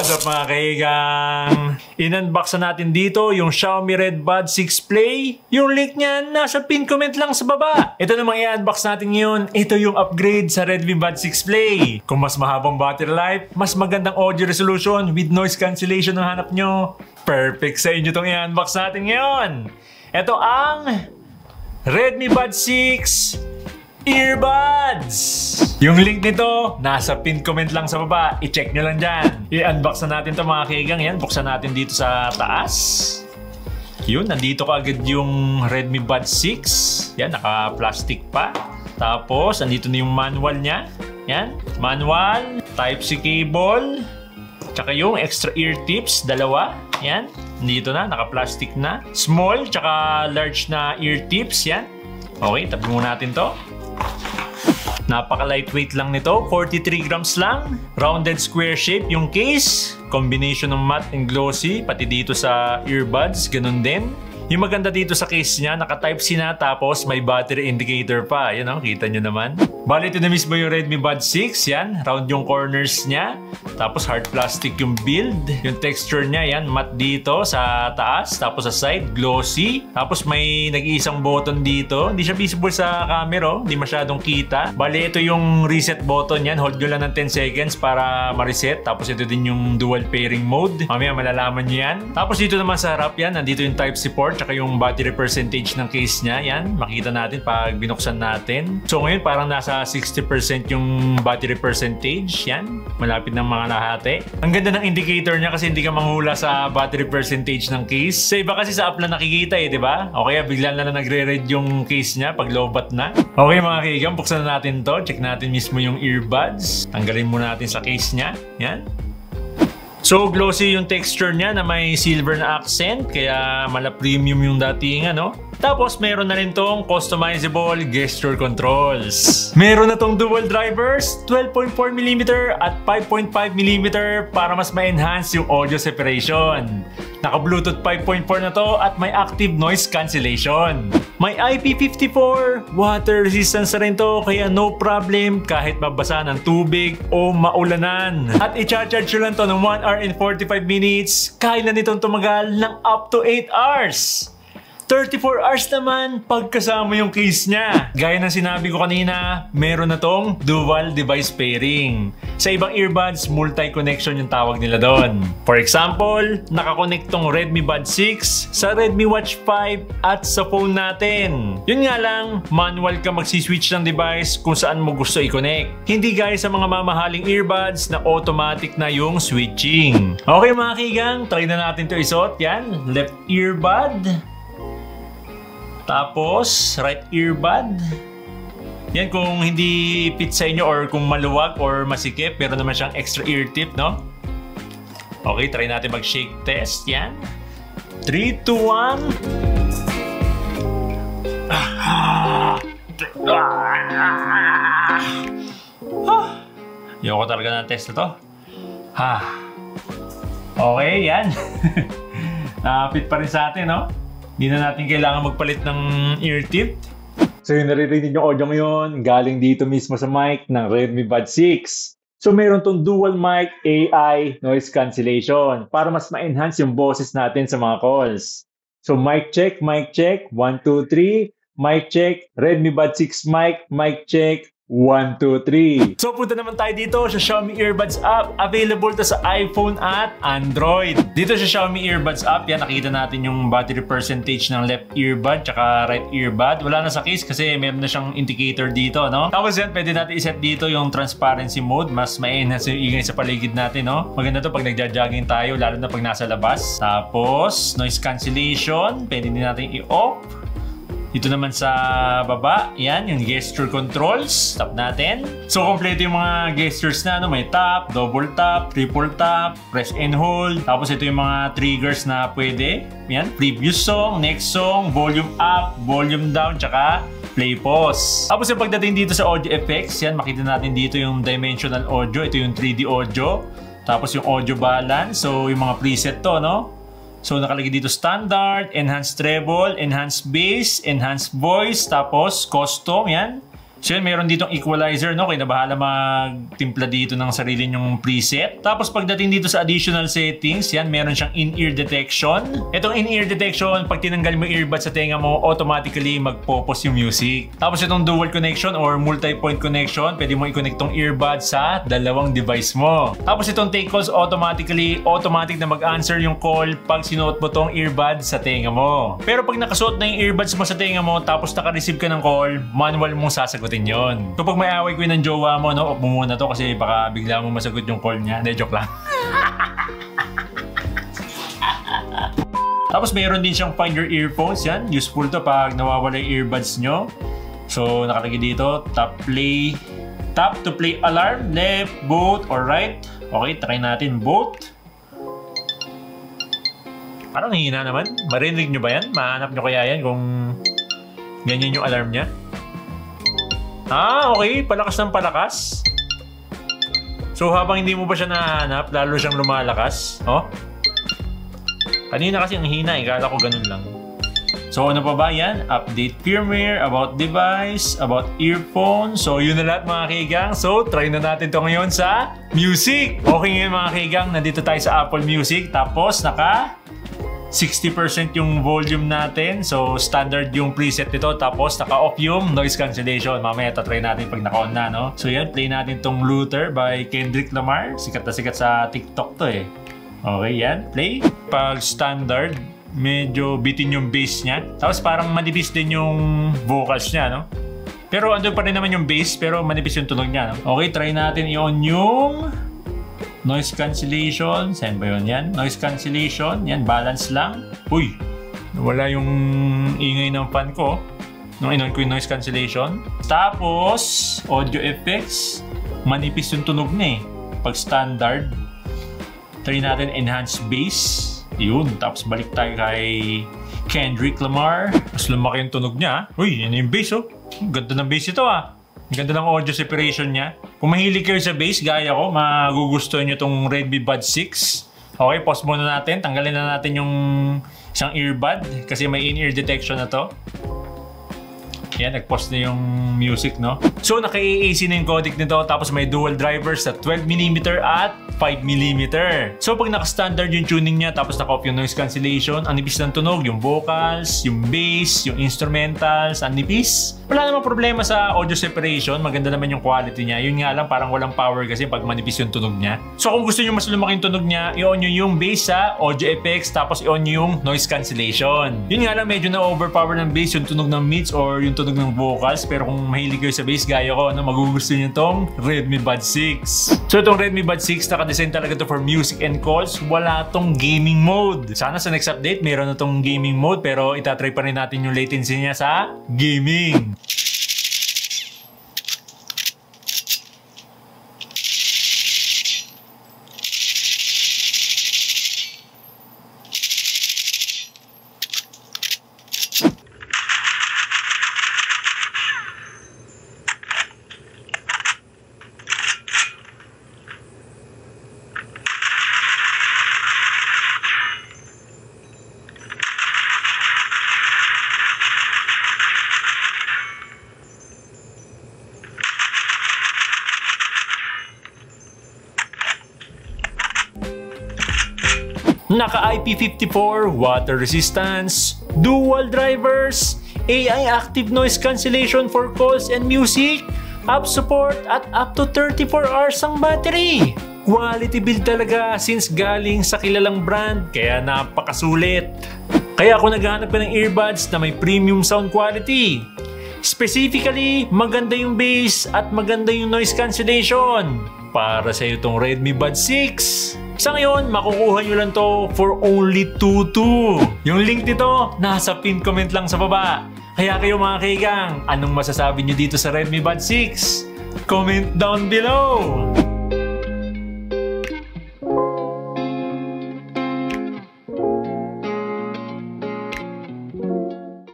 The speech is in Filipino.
What's up mga kaigang? In-unbox na natin dito yung Xiaomi Red Buds 6 Play. Yung link niya nasa pin comment lang sa baba. Ito namang i-unbox natin yun. Ito yung upgrade sa Redmi Buds 6 Play. Kung mas mahabang battery life, mas magandang audio resolution with noise cancellation ang hanap nyo, perfect sa inyo itong i-unbox natin ngayon. Ito ang Redmi Buds 6 Earbuds! Yung link nito, nasa pin comment lang sa baba. I-check nyo lang dyan. I-unbox na natin ito mga kaigang. Yan, buksan natin dito sa taas. Yun, nandito kaagad yung Redmi Buds 6. Yan, naka-plastic pa. Tapos, nandito na yung manual niya. Yan, manual, Type-C cable. Tsaka yung extra ear tips, dalawa. Yan, nandito na, naka-plastic na. Small, tsaka large na ear tips. Yan. Okay, tabi muna natin to. Napaka-lightweight lang nito, 43 grams lang. Rounded square shape yung case. Combination ng matte and glossy, pati dito sa earbuds, ganun din. Yung maganda dito sa case niya, naka-Type-C na tapos may battery indicator pa. Yan o, kita nyo naman. Bali, ito na mismo yung Redmi Buds 6. Yan, round yung corners niya. Tapos hard plastic yung build. Yung texture niya, yan, matte dito sa taas. Tapos sa side, glossy. Tapos may nag-iisang button dito. Hindi siya visible sa camera, hindi masyadong kita. Bali, ito yung reset button yan. Hold nyo lang ng 10 seconds para ma-reset. Tapos ito din yung dual pairing mode. Mamaya malalaman nyo yan. Tapos dito naman sa harap yan, nandito yung Type-C port. Tsaka yung battery percentage ng case niya. Yan, makita natin pag binuksan natin. So ngayon parang nasa 60% yung battery percentage. Yan, malapit ng mga lahati. Ang ganda ng indicator niya kasi hindi ka manghula sa battery percentage ng case. Sa iba kasi sa app lang nakikita di ba? O kaya bigla na nagre-red yung case niya pag low-bat na. Okay mga kaigang, buksan na natin to. Check natin mismo yung earbuds. Tanggalin muna natin sa case niya. Yan. So glossy yung texture niya na may silver na accent, kaya mala premium yung dating ano. Tapos meron na rin tong customizable gesture controls. Meron na tong dual drivers, 12.4mm at 5.5mm para mas ma-enhance yung audio separation. Naka-Bluetooth 5.4 na to at may active noise cancellation. May IP54, water resistance na rin to, kaya no problem kahit mabasa ng tubig o maulanan. At i-charge lang to ng 1 hour and 45 minutes, kaya na nitong tumagal ng up to 8 hours. 34 hours naman pagkasama yung case niya. Gaya ng sinabi ko kanina, meron na tong dual device pairing. Sa ibang earbuds, multi-connection yung tawag nila doon. For example, nakakonect tong Redmi Buds 6 sa Redmi Watch 5 at sa phone natin. Yun nga lang, manual ka magsiswitch ng device kung saan mo gusto i-connect. Hindi gaya sa mga mamahaling earbuds na automatic na yung switching. Okay mga kigang, try na natin to isuot. Yan, left earbud. Tapos, right earbud. Yan, kung hindi fit sa inyo or kung maluwag or masikip, pero naman siyang extra ear tip, no? Okay, try natin mag-shake test. Yan. 3, 2, 1. Ayoko talaga ng test na to. Okay, yan. Fit pa rin sa atin, no? Hindi na natin kailangan magpalit ng ear tip. So yung naririnig yung audio ngayon, galing dito mismo sa mic ng Redmi Buds 6. So meron tong dual mic AI noise cancellation para mas ma-enhance yung boses natin sa mga calls. So mic check, 1, 2, 3. Mic check, Redmi Buds 6 mic check, 1, 2, 3. So punta naman tayo dito sa Xiaomi Earbuds app. Available to sa iPhone at Android. Dito sa Xiaomi Earbuds app, yan nakita natin yung battery percentage ng left earbud tsaka right earbud. Wala na sa case kasi meron na siyang indicator dito, no? Tapos yan, pwede natin iset dito yung transparency mode. Mas ma-enhance yung ingay sa paligid natin, no? Maganda to pag nagja-jogging tayo, lalo na pag nasa labas. Tapos, noise cancellation, pwede din natin i-off. Dito naman sa baba, yan, yung gesture controls. Tap natin. So, kompleto yung mga gestures na, no? May tap, double tap, triple tap, press and hold. Tapos ito yung mga triggers na pwede. Yan, previous song, next song, volume up, volume down, tsaka play pause. Tapos yung pagdating dito sa audio effects, yan, makita natin dito yung dimensional audio. Ito yung 3D audio. Tapos yung audio balance. So, yung mga preset to, no? So, nakalagay dito standard, enhanced treble, enhanced bass, enhanced voice, tapos custom, yan. So yan, meron ditong equalizer, no? Kaya na bahala magtimpla dito ng sarili nyong preset. Tapos pagdating dito sa additional settings, yan, meron siyang in-ear detection. Itong in-ear detection, pag tinanggal mo earbud sa tenga mo, automatically magpo-pause yung music. Tapos itong dual connection or multi-point connection, pwede mo i-connect tong earbud sa dalawang device mo. Tapos itong take calls, automatic na mag-answer yung call pag sinuot mo tong earbud sa tenga mo. Pero pag nakasuot na yung earbuds mo sa tenga mo, tapos naka-receive ka ng call, manual mong sasagutin yon. Kapag may away ko ng jowa mo, no, off mo muna to kasi baka bigla mo masagot yung call niya. Hindi, joke lang. Tapos mayroon din siyang find your earphones. Yan, useful to pag nawawala yung earbuds nyo. So, nakalagay dito, tap to play alarm, left, both, or right. Okay, try natin both. Parang hihina naman. Marinig nyo ba yan? Mahanap nyo kaya yan kung ganyan yung alarm niya? Ah, okay. Palakas ng palakas. So, habang hindi mo pa siya nahanap, lalo siyang lumalakas. Oh. Kanina kasi ang hina eh. Kala ko ganun lang. So, ano pa ba yan? Update firmware, about device, about earphone. So, yun na lahat mga kaigang. So, try na natin to ngayon sa music. Okay ngayon mga kaigang. Nandito tayo sa Apple Music. Tapos, naka 60% yung volume natin. So, standard yung preset nito. Tapos, naka-off yung noise cancellation. Mamaya, tatry natin pag naka-on na, no? So, yan. Play natin tong Luther by Kendrick Lamar. Sikat na sikat sa TikTok to eh. Okay, yan. Play. Pag standard, medyo bitin yung bass niya. Tapos, parang manipis din yung vocals niya, no? Pero, andun pa rin naman yung bass. Pero, manipis yung tunog niya, no? Okay, try natin i-on yung noise cancellation. Saan ba yun? Yan. Noise cancellation. Yan. Balance lang. Uy! Wala yung ingay ng fan ko. Nung in-on ko yung noise cancellation. Tapos, audio effects. Manipis yung tunog na eh. Pag standard. Try natin enhance bass. Yun. Tapos balik tayo kay Kendrick Lamar. Mas lumaki yung tunog niya. Uy! Yan yung bass oh. Ganda ng bass ito ah. Ang ganda ng audio separation niya. Kung mahilig kayo sa bass, gaya ko, magugustuhan nyo itong Redmi Buds 6. Okay, pause muna natin. Tanggalin na natin yung isang earbud kasi may in-ear detection na to. Yan, nag-pause na yung music, no? So, naka-AAC na yung codec nito. Tapos may dual drivers sa 12mm at 5mm. So, pag naka-standard yung tuning niya, tapos naka-off yung noise cancellation, ang nipis ng tunog, yung vocals, yung bass, yung instrumentals, ang nipis. Wala namang problema sa audio separation. Maganda naman yung quality niya. Yun nga lang, parang walang power kasi pag manipis yung tunog niya. So, kung gusto nyo mas lumaki yung tunog niya, i-on nyo yung bass sa audio effects, tapos i-on nyo yung noise cancellation. Yun nga lang, medyo na-overpower ng bass yung tunog ng mids or yung tunog ng vocals. Pero kung mahilig kayo sa bass, gaya ko, no, magugustuhan nyo itong Redmi Buds 6. So, itong Redmi Buds 6, naka-design talaga to for music and calls. Wala tong gaming mode. Sana sa next update, meron na tong gaming mode, pero itatry pa rin natin yung latency niya sa gaming. Naka IP54, water resistance, dual drivers, AI active noise cancellation for calls and music, app support at up to 34 hours ang battery. Quality build talaga since galing sa kilalang brand, kaya napakasulit. Kaya ako naghahanap ka ng earbuds na may premium sound quality. Specifically, maganda yung bass at maganda yung noise cancellation. Para sa itong Redmi Buds 6. Sa ngayon, makukuha nyo lang to for only 22. Yung link nito, nasa pin comment lang sa baba. Kaya kayo mga kaigang, anong masasabi nyo dito sa Redmi Buds 6? Comment down below!